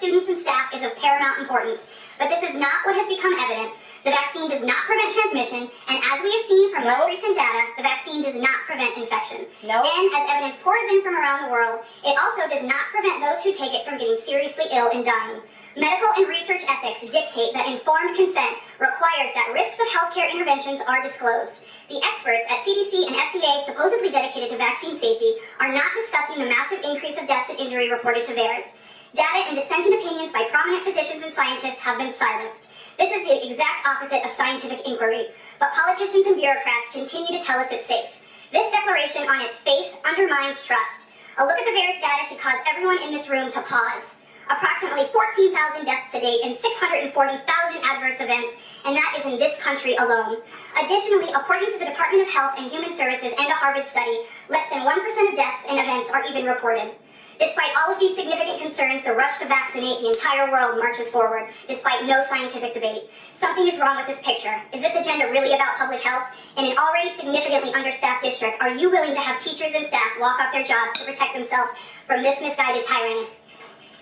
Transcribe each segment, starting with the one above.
students and staff is of paramount importance, but this is not what has become evident. The vaccine does not prevent transmission, and as we have seen from most recent data, the vaccine does not prevent infection. And as evidence pours in from around the world, it also does not prevent those who take it from getting seriously ill and dying. Medical and research ethics dictate that informed consent requires that risks of healthcare interventions are disclosed. The experts at CDC and FDA, supposedly dedicated to vaccine safety, are not discussing the massive increase of deaths and injury reported to theirs. Data and dissenting opinions by prominent physicians and scientists have been silenced. This is the exact opposite of scientific inquiry, but politicians and bureaucrats continue to tell us it's safe. This declaration on its face undermines trust. A look at the VAERS data should cause everyone in this room to pause. Approximately 14,000 deaths to date and 640,000 adverse events, and that is in this country alone. Additionally, according to the Department of Health and Human Services and a Harvard study, less than 1% of deaths and events are even reported. Despite all of these significant concerns, the rush to vaccinate the entire world marches forward, despite no scientific debate. Something is wrong with this picture. Is this agenda really about public health? In an already significantly understaffed district, are you willing to have teachers and staff walk off their jobs to protect themselves from this misguided tyranny?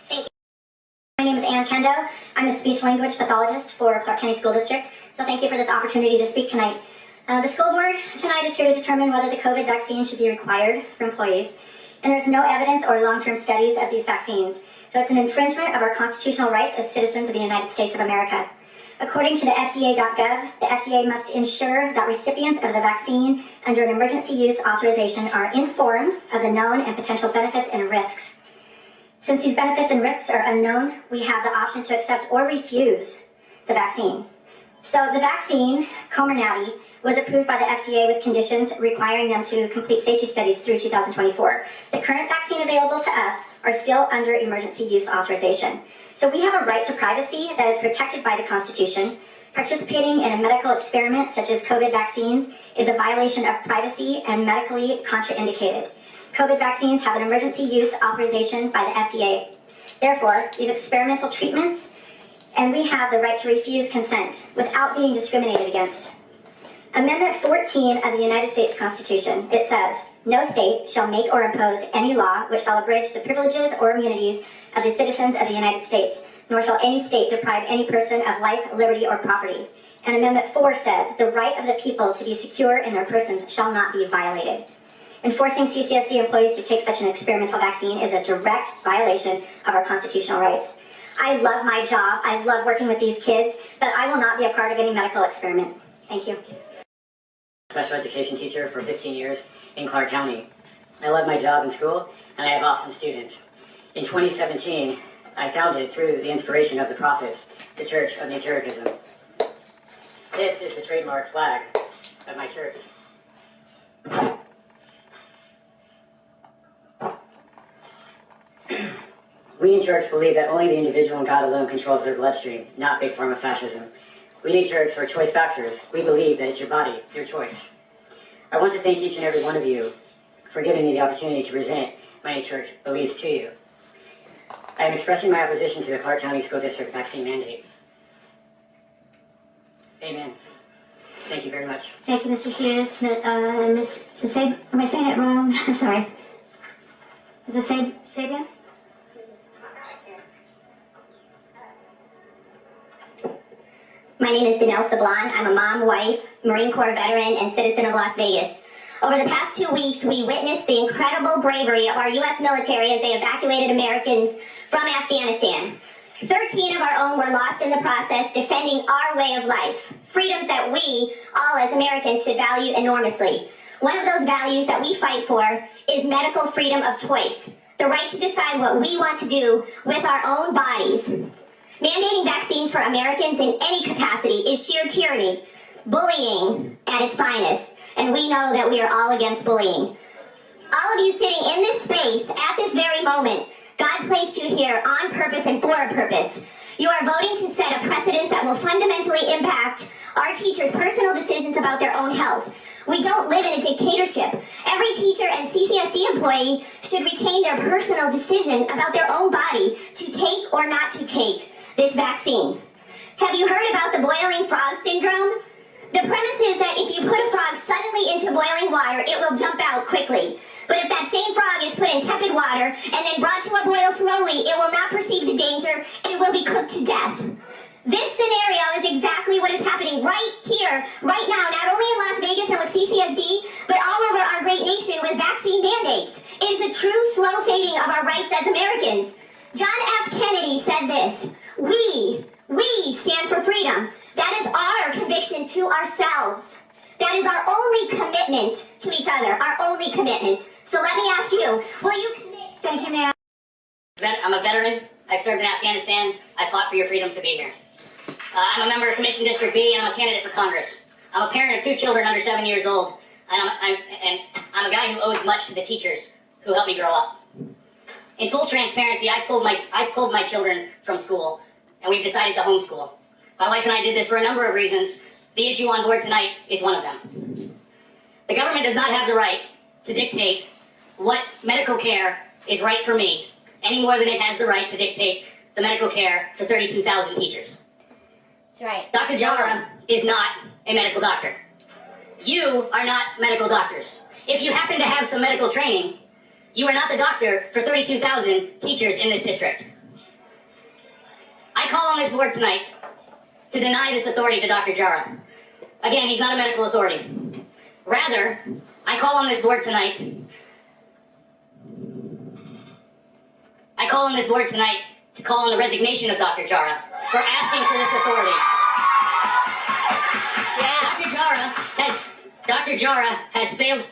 Thank you. My name is Ann Kendo. I'm a speech-language pathologist for Clark County School District, so thank you for this opportunity to speak tonight. The school board tonight is here to determine whether the COVID vaccine should be required for employees, and there's no evidence or long-term studies of these vaccines, so it's an infringement of our constitutional rights as citizens of the United States of America. According to the FDA.gov, the FDA must ensure that recipients of the vaccine under an emergency use authorization are informed of the known and potential benefits and risks. Since these benefits and risks are unknown, we have the option to accept or refuse the vaccine. So the vaccine, Comirnaty, was approved by the FDA with conditions requiring them to complete safety studies through 2024. The current vaccine available to us are still under emergency use authorization. So we have a right to privacy that is protected by the Constitution. Participating in a medical experiment such as COVID vaccines is a violation of privacy and medically contraindicated. COVID vaccines have an emergency use authorization by the FDA. Therefore, these experimental treatments, and we have the right to refuse consent without being discriminated against. Amendment 14 of the United States Constitution, it says, "No state shall make or impose any law which shall abridge the privileges or immunities of the citizens of the United States, nor shall any state deprive any person of life, liberty, or property." And Amendment 4 says, "The right of the people to be secure in their persons shall not be violated." Enforcing CCSD employees to take such an experimental vaccine is a direct violation of our constitutional rights. I love my job, I love working with these kids, but I will not be a part of any medical experiment. Thank you. Special education teacher for 15 years in Clark County. I love my job in school, and I have awesome students. In 2017, I founded, through the inspiration of the prophets, the Church of Naturism. This is the trademark flag of my church. We in Turks believe that only the individual and God alone controls their bloodstream, not big pharma fascism. We in Turks are choice factors. We believe that it's your body, your choice. I want to thank each and every one of you for giving me the opportunity to present my Turks beliefs to you. I am expressing my opposition to the Clark County School District vaccine mandate. Amen. Thank you very much. Thank you, Mr. Hughes. Ms. Am I saying it wrong? I'm sorry. Is it Sabian? My name is Danelle Sablon. I'm a mom, wife, Marine Corps veteran, and citizen of Las Vegas. Over the past 2 weeks, we witnessed the incredible bravery of our U.S. military as they evacuated Americans from Afghanistan. 13 of our own were lost in the process, defending our way of life, freedoms that we, all as Americans, should value enormously. One of those values that we fight for is medical freedom of choice, the right to decide what we want to do with our own bodies. Mandating vaccines for Americans in any capacity is sheer tyranny, bullying at its finest, and we know that we are all against bullying. All of you sitting in this space at this very moment, God placed you here on purpose and for a purpose. You are voting to set a precedent that will fundamentally impact our teachers' personal decisions about their own health. We don't live in a dictatorship. Every teacher and CCSD employee should retain their personal decision about their own body to take or not to take this vaccine. Have you heard about the boiling frog syndrome? The premise is that if you put a frog suddenly into boiling water, it will jump out quickly. But if that same frog is put in tepid water and then brought to a boil slowly, it will not perceive the danger and it will be cooked to death. This scenario is exactly what is happening right here, right now, not only in Las Vegas and with CCSD, but all over our great nation with vaccine mandates. It is a true slow fading of our rights as Americans. John F. Kennedy said this, we stand for freedom. That is our conviction to ourselves. That is our only commitment to each other, our only commitment. So let me ask you, will you commit? Thank you, ma'am. I'm a veteran. I served in Afghanistan. I fought for your freedoms to be here. I'm a member of Commission District B, and I'm a candidate for Congress. I'm a parent of 2 children under 7 years old, and I'm a guy who owes much to the teachers who helped me grow up. In full transparency, I pulled my children from school, and we've decided to homeschool. My wife and I did this for a number of reasons. The issue on board tonight is one of them. The government does not have the right to dictate what medical care is right for me, any more than it has the right to dictate the medical care for 32,000 teachers. That's right. Dr. Jara is not a medical doctor. You are not medical doctors. If you happen to have some medical training, you are not the doctor for 32,000 teachers in this district. I call on this board tonight to deny this authority to Dr. Jara. Again, he's not a medical authority. Rather, I call on this board tonight to call on the resignation of Dr. Jara for asking for this authority. Dr. Jara has failed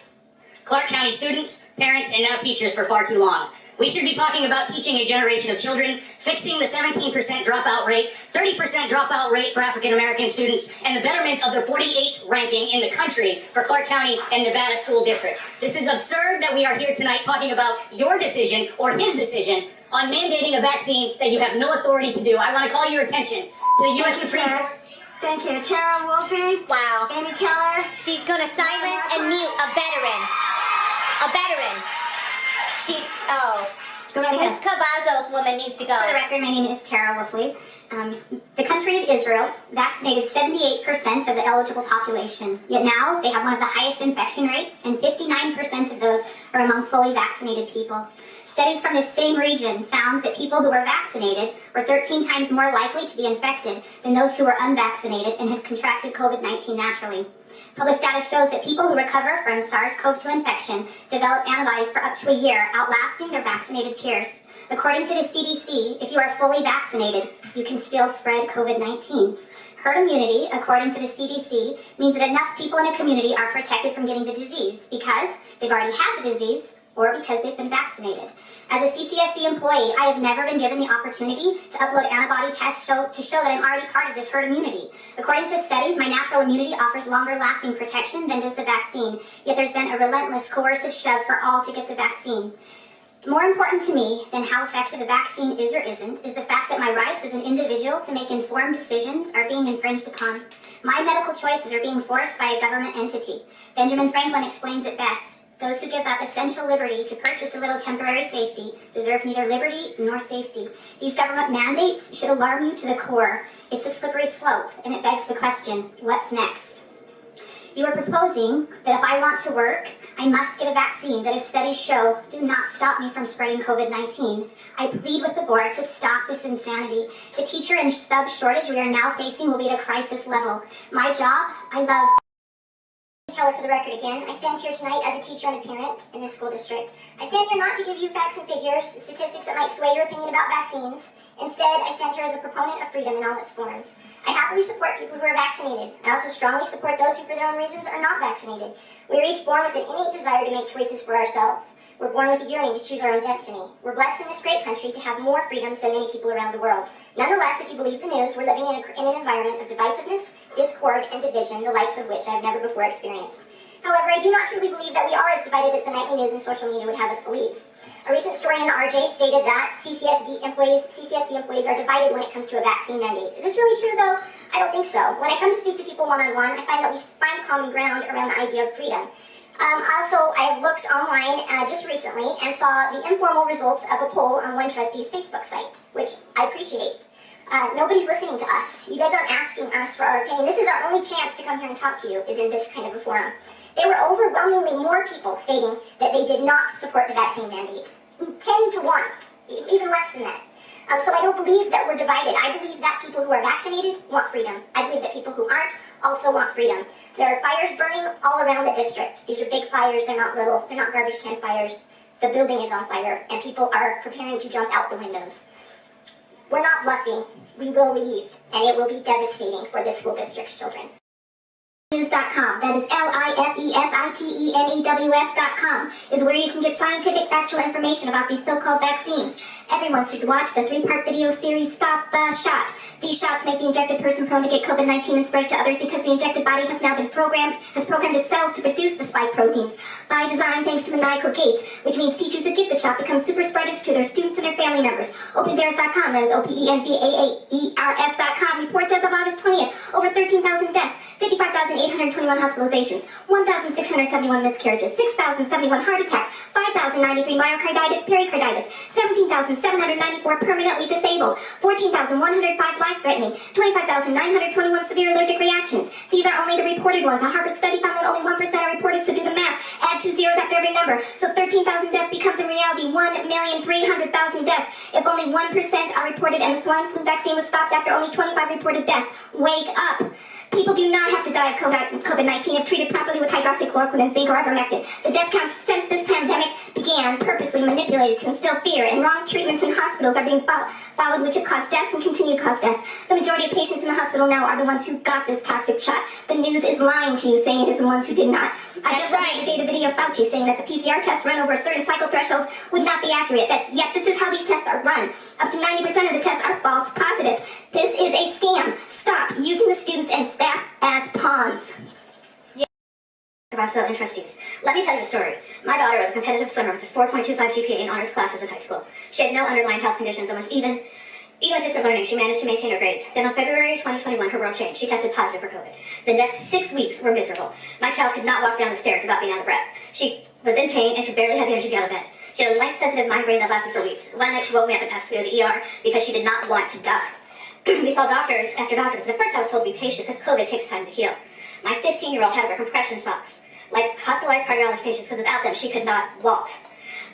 Clark County students, parents, and now teachers for far too long. We should be talking about teaching a generation of children, fixing the 17% dropout rate, 30% dropout rate for African American students, and the betterment of the 48th ranking in the country for Clark County and Nevada school districts. This is absurd that we are here tonight talking about your decision or his decision on mandating a vaccine that you have no authority to do. I want to call your attention to the U.S. Supreme Court. Thank you. Tara Wolfe. Wow. Amy Keller. She's going to silence and mute a veteran. A veteran. Go right This ahead. Cavazos woman needs to go. For the record, my name is Tara Wolfley. The country of Israel vaccinated 78% of the eligible population, yet now they have one of the highest infection rates, and 59% of those are among fully vaccinated people. Studies from this same region found that people who were vaccinated were 13 times more likely to be infected than those who were unvaccinated and had contracted COVID-19 naturally. Published data shows that people who recover from SARS-CoV-2 infection develop antibodies for up to a year, outlasting their vaccinated peers. According to the CDC, if you are fully vaccinated, you can still spread COVID-19. Herd immunity, according to the CDC, means that enough people in a community are protected from getting the disease because they've already had the disease or because they've been vaccinated. As a CCSD employee, I have never been given the opportunity to upload antibody tests to show that I'm already part of this herd immunity. According to studies, my natural immunity offers longer lasting protection than does the vaccine, yet there's been a relentless coercive shove for all to get the vaccine. More important to me than how effective a vaccine is or isn't is the fact that my rights as an individual to make informed decisions are being infringed upon. My medical choices are being forced by a government entity. Benjamin Franklin explains it best. Those who give up essential liberty to purchase a little temporary safety deserve neither liberty nor safety. These government mandates should alarm you to the core. It's a slippery slope, and it begs the question, what's next? You are proposing that if I want to work, I must get a vaccine that, as studies show, do not stop me from spreading COVID-19. I plead with the board to stop this insanity. The teacher and sub shortage we are now facing will be at a crisis level. My job, I love. Keller, for the record again, I stand here tonight as a teacher and a parent in this school district. I stand here not to give you facts and figures, statistics that might sway your opinion about vaccines. Instead, I stand here as a proponent of freedom in all its forms. I happily support people who are vaccinated. I also strongly support those who, for their own reasons, are not vaccinated. We are each born with an innate desire to make choices for ourselves. We're born with a yearning to choose our own destiny. We're blessed in this great country to have more freedoms than many people around the world. Nonetheless, if you believe the news, we're living in an environment of divisiveness, discord, and division, the likes of which I have never before experienced. However, I do not truly believe that we are as divided as the nightly news and social media would have us believe. A recent story in the RJ stated that CCSD employees are divided when it comes to a vaccine mandate. Is this really true, though? I don't think so. When I come to speak to people one-on-one, I find that we find common ground around the idea of freedom. Also, I looked online just recently and saw the informal results of a poll on one trustee's Facebook site, which I appreciate. Nobody's listening to us. You guys aren't asking us for our opinion. This is our only chance to come here and talk to you, is in this kind of a forum. There were overwhelmingly more people stating that they did not support the vaccine mandate. 10 to 1, even less than that. So I don't believe that we're divided. I believe that people who are vaccinated want freedom. I believe that people who aren't also want freedom. There are fires burning all around the district. These are big fires, they're not little, they're not garbage can fires. The building is on fire, and people are preparing to jump out the windows. We're not bluffing. We will leave, and it will be devastating for this school district's children. News.com, that is LIFESITENEWS.com, is where you can get scientific, factual information about these so-called vaccines. Everyone should watch the 3-part video series, Stop the Shot. These shots make the injected person prone to get COVID-19 and spread it to others because the injected body has now been programmed its cells to produce the spike proteins. By design, thanks to maniacal gates, which means teachers who give the shot become super spreaders to their students and their family members. OpenVaers.com, that is OPENVAAERS.com, reports as of August 20th, over 13,000 deaths, 55,821 hospitalizations, 1,671 miscarriages, 6,071 heart attacks, 5,093 myocarditis, pericarditis, 17,794 permanently disabled, 14,105 life-threatening, 25,921 severe allergic reactions. These are only the reported ones. A Harvard study found that only 1% are reported, so do the math. Add 2 zeros after every number. So 13,000 deaths becomes in reality 1,300,000 deaths if only 1% are reported and the swine flu vaccine was stopped after only 25 reported deaths. Wake up! People do not have to die of COVID-19 if treated properly with hydroxychloroquine and zinc or ivermectin. The death counts since this pandemic began purposely manipulated to instill fear, and wrong treatments in hospitals are being followed, which have caused deaths and continue to cause deaths. The majority of patients in the hospital now are the ones who got this toxic shot. The news is lying to you, saying it is the ones who did not. I just saw today the video of Fauci saying that the PCR tests run over a certain cycle threshold would not be accurate. Yet this is how these tests are run. Up to 90% of the tests are false positive. This is a scam. Stop using the students and staff as pawns. Also, interesties. Let me tell you a story. My daughter was a competitive swimmer with a 4.25 GPA in honors classes in high school. She had no underlying health conditions and was even distant learning. She managed to maintain her grades. Then on February 2021, her world changed. She tested positive for COVID. The next 6 weeks were miserable. My child could not walk down the stairs without being out of breath. She was in pain and could barely have the energy to get out of bed. She had a light-sensitive migraine that lasted for weeks. One night she woke me up and asked to go to the ER because she did not want to die. We saw doctors after doctors, and at first I was told to be patient because COVID takes time to heal. My 15-year-old had to wear compression socks, like hospitalized cardiologist patients, because without them she could not walk.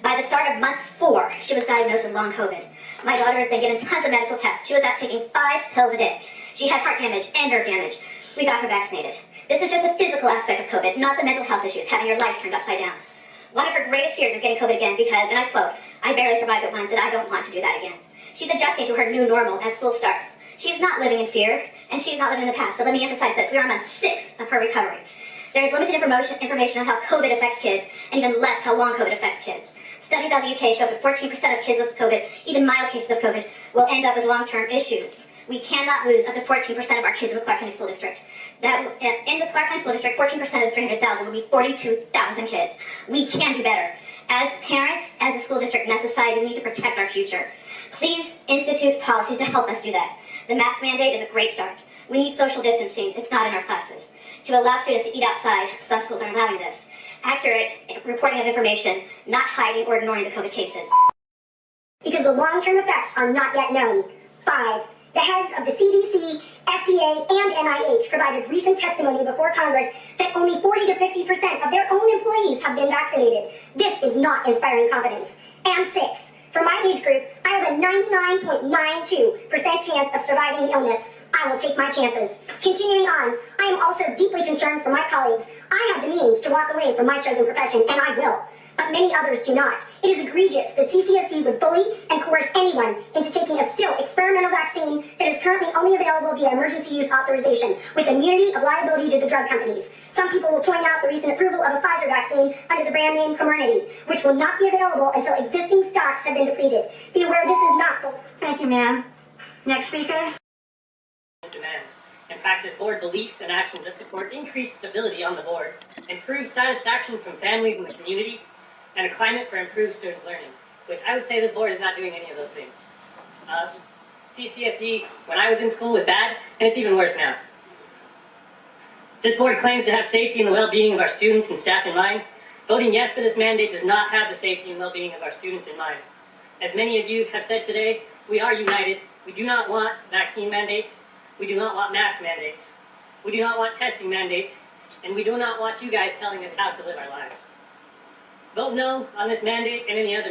By the start of month 4, she was diagnosed with long COVID. My daughter has been given tons of medical tests. She was out taking 5 pills a day. She had heart damage and nerve damage. We got her vaccinated. This is just the physical aspect of COVID, not the mental health issues, having your life turned upside down. One of her greatest fears is getting COVID again because, and I quote, "I barely survived it once and I don't want to do that again." She's adjusting to her new normal as school starts. She is not living in fear, and she is not living in the past. But let me emphasize this. We are on month 6 of her recovery. There is limited information on how COVID affects kids, and even less how long COVID affects kids. Studies out of the UK show that 14% of kids with COVID, even mild cases of COVID, will end up with long-term issues. We cannot lose up to 14% of our kids in the Clark County School District. In the Clark County School District, 14% of the 300,000 will be 42,000 kids. We can do better. As parents, as a school district, and as society, we need to protect our future. Please institute policies to help us do that. The mask mandate is a great start. We need social distancing. It's not in our classes. To allow students to eat outside, some schools aren't allowing this. Accurate reporting of information, not hiding or ignoring the COVID cases. Because the long-term effects are not yet known. 5. The heads of the CDC, FDA, and NIH provided recent testimony before Congress that only 40 to 50% of their own employees have been vaccinated. This is not inspiring confidence. And 6. For my age group, I have a 99.92% chance of surviving the illness. I will take my chances. Continuing on, I am also deeply concerned for my colleagues. I have the means to walk away from my chosen profession, and I will. But many others do not. It is egregious that CCSD would bully and coerce anyone into taking a still experimental vaccine that is currently only available via emergency use authorization, with immunity of liability to the drug companies. Some people will point out the recent approval of a Pfizer vaccine under the brand name Comirnaty, which will not be available until existing stocks have been depleted. Be aware this is not the... Thank you, ma'am. Next speaker. Demands and practice board beliefs and actions that support increased stability on the board, improve satisfaction from families in the community, and a climate for improved student learning, which I would say this board is not doing any of those things. CCSD, when I was in school, was bad, and it's even worse now. This board claims to have safety and the well-being of our students and staff in mind. Voting yes for this mandate does not have the safety and well-being of our students in mind. As many of you have said today, we are united. We do not want vaccine mandates. We do not want mask mandates. We do not want testing mandates. and we do not want you guys telling us how to live our lives. Vote no on this mandate and any other mandate.